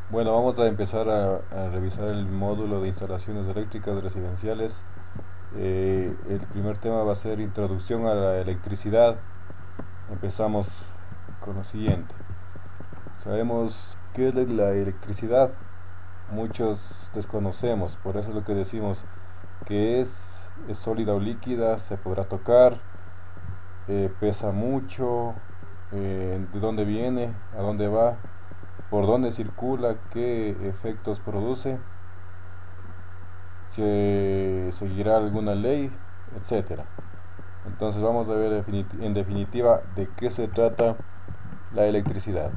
Bueno, vamos a empezar a revisar el módulo de instalaciones eléctricas residenciales. El primer tema va a ser introducción a la electricidad. Empezamos con lo siguiente. Sabemos qué es la electricidad. Muchos desconocemos, por eso es lo que decimos que es sólida o líquida, se podrá tocar, pesa mucho, de dónde viene, a dónde va, por dónde circula, qué efectos produce, se seguirá alguna ley, etcétera. Entonces vamos a ver en definitiva de qué se trata la electricidad.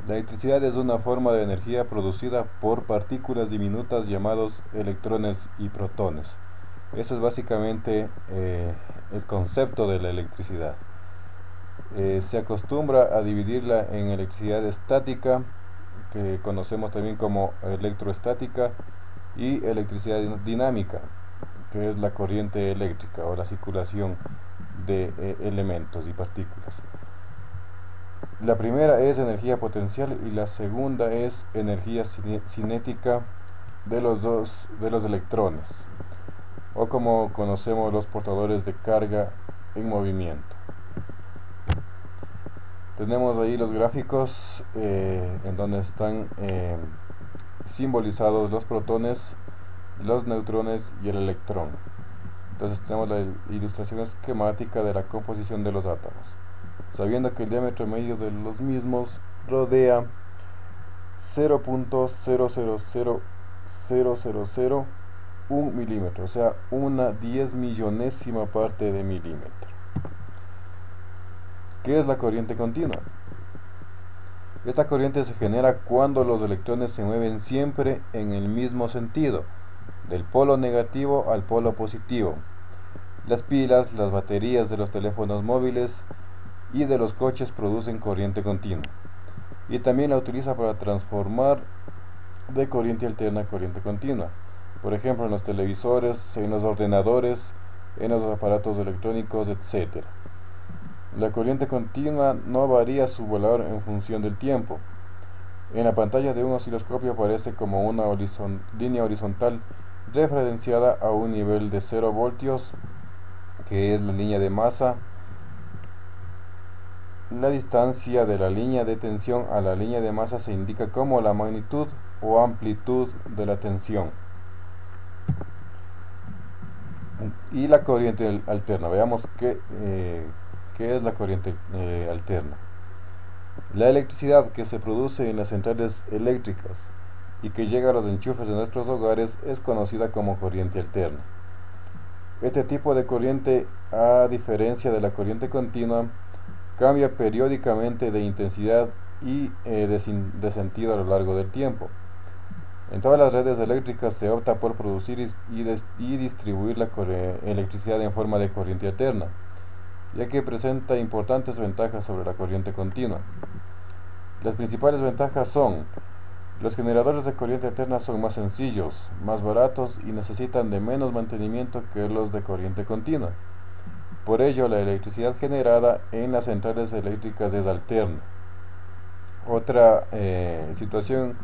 La electricidad es una forma de energía producida por partículas diminutas llamados electrones y protones. Eso es básicamente el concepto de la electricidad. Se acostumbra a dividirla en electricidad estática, que conocemos también como electroestática, y electricidad dinámica, que es la corriente eléctrica o la circulación de elementos y partículas. La primera es energía potencial y la segunda es energía cinética de los electrones, o como conocemos los portadores de carga en movimiento. Tenemos ahí los gráficos en donde están simbolizados los protones, los neutrones y el electrón. Entonces tenemos la ilustración esquemática de la composición de los átomos, sabiendo que el diámetro medio de los mismos rodea 0.000001 milímetro, o sea, una 10 millonésima parte de milímetro. ¿Qué es la corriente continua? Esta corriente se genera cuando los electrones se mueven siempre en el mismo sentido, del polo negativo al polo positivo. Las pilas, las baterías de los teléfonos móviles y de los coches producen corriente continua. Y también la utiliza para transformar de corriente alterna a corriente continua. Por ejemplo, en los televisores, en los ordenadores, en los aparatos electrónicos, etc. La corriente continua no varía su valor en función del tiempo. En la pantalla de un osciloscopio aparece como una línea horizontal referenciada a un nivel de 0 voltios, que es la línea de masa. La distancia de la línea de tensión a la línea de masa se indica como la magnitud o amplitud de la tensión. Y la corriente alterna. Veamos qué es la corriente alterna. La electricidad que se produce en las centrales eléctricas y que llega a los enchufes de nuestros hogares es conocida como corriente alterna. Este tipo de corriente, a diferencia de la corriente continua, cambia periódicamente de intensidad y de sentido a lo largo del tiempo. En todas las redes eléctricas se opta por producir y distribuir la electricidad en forma de corriente alterna, ya que presenta importantes ventajas sobre la corriente continua. Las principales ventajas son: los generadores de corriente alterna son más sencillos, más baratos y necesitan de menos mantenimiento que los de corriente continua. Por ello, la electricidad generada en las centrales eléctricas es alterna. Otra situación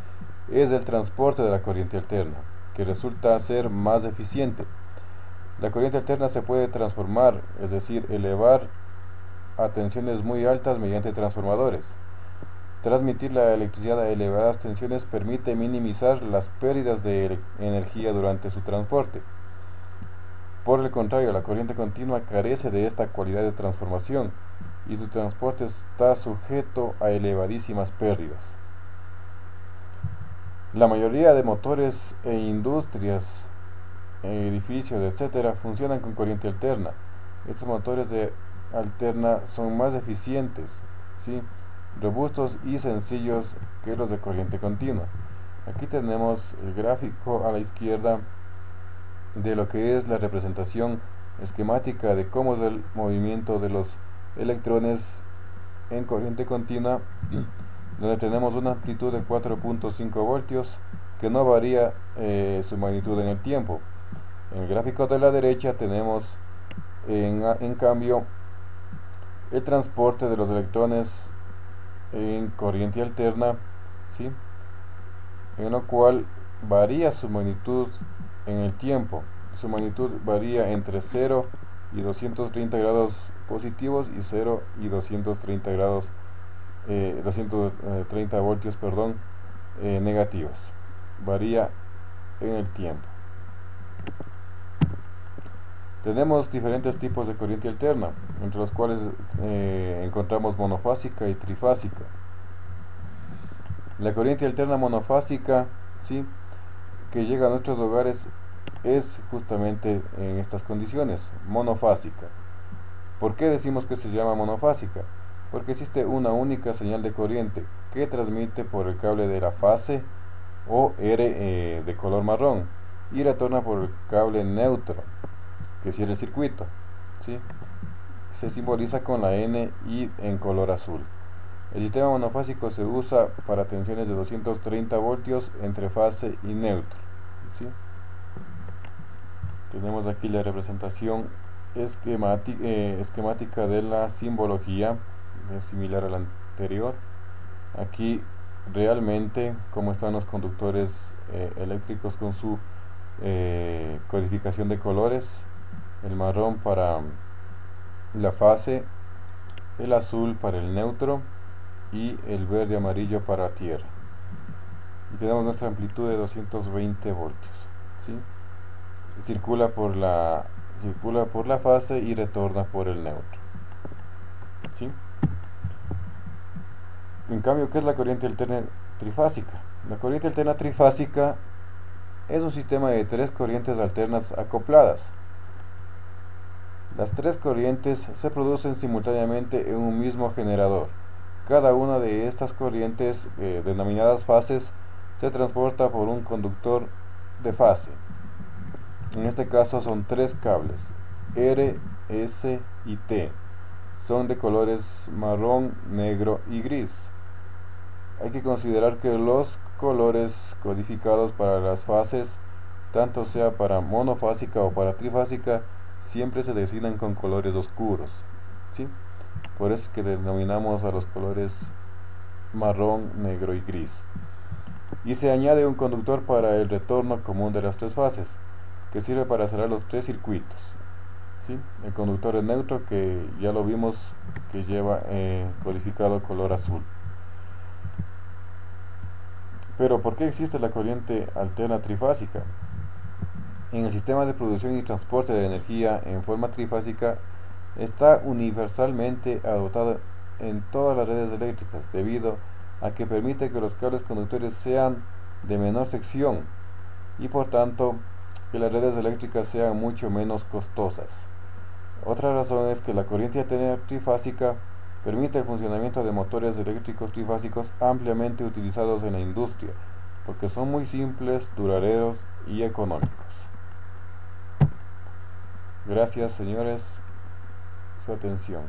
es el transporte de la corriente alterna, que resulta ser más eficiente. La corriente alterna se puede transformar, es decir, elevar a tensiones muy altas mediante transformadores. Transmitir la electricidad a elevadas tensiones permite minimizar las pérdidas de energía durante su transporte. Por el contrario, la corriente continua carece de esta cualidad de transformación y su transporte está sujeto a elevadísimas pérdidas. La mayoría de motores e industrias, edificios, etc., funcionan con corriente alterna. Estos motores de alterna son más eficientes, ¿sí?, robustos y sencillos que los de corriente continua. Aquí tenemos el gráfico a la izquierda de lo que es la representación esquemática de cómo es el movimiento de los electrones en corriente continua, donde tenemos una amplitud de 4.5 voltios que no varía su magnitud en el tiempo. En el gráfico de la derecha tenemos en cambio el transporte de los electrones en corriente alterna ¿sí? En lo cual varía su magnitud en el tiempo. Su magnitud varía entre 0 y 230 grados positivos y 0 y 230 grados 230 voltios, perdón, negativos. Varía en el tiempo. Tenemos diferentes tipos de corriente alterna, entre los cuales encontramos monofásica y trifásica. La corriente alterna monofásica, ¿sí?, que llega a nuestros hogares es justamente en estas condiciones, monofásica. ¿Por qué decimos que se llama monofásica? Porque existe una única señal de corriente que transmite por el cable de la fase o R de color marrón y retorna por el cable neutro que cierra el circuito, ¿sí? Se simboliza con la N y en color azul. El sistema monofásico se usa para tensiones de 230 voltios entre fase y neutro, ¿sí? Tenemos aquí la representación esquemática de la simbología, es similar a la anterior. Aquí realmente como están los conductores eléctricos con su codificación de colores: el marrón para la fase, el azul para el neutro y el verde amarillo para tierra. Y tenemos nuestra amplitud de 220 voltios, ¿sí? circula por la fase y retorna por el neutro, ¿sí? En cambio, ¿qué es la corriente alterna trifásica? La corriente alterna trifásica es un sistema de 3 corrientes alternas acopladas. Las 3 corrientes se producen simultáneamente en un mismo generador. Cada una de estas corrientes, denominadas fases, se transporta por un conductor de fase. En este caso son 3 cables, R, S y T. Son de colores marrón, negro y gris. Hay que considerar que los colores codificados para las fases, tanto sea para monofásica o para trifásica, siempre se designan con colores oscuros, ¿sí? Por eso es que denominamos a los colores marrón, negro y gris. Y se añade un conductor para el retorno común de las 3 fases, que sirve para cerrar los 3 circuitos, ¿sí? El conductor es neutro, que ya lo vimos, que lleva codificado color azul. Pero ¿por qué existe la corriente alterna trifásica? En el sistema de producción y transporte de energía en forma trifásica está universalmente adoptada en todas las redes eléctricas, debido a que permite que los cables conductores sean de menor sección y por tanto que las redes eléctricas sean mucho menos costosas. Otra razón es que la corriente alterna trifásica permite el funcionamiento de motores eléctricos trifásicos ampliamente utilizados en la industria, porque son muy simples, duraderos y económicos. Gracias, señores, su atención.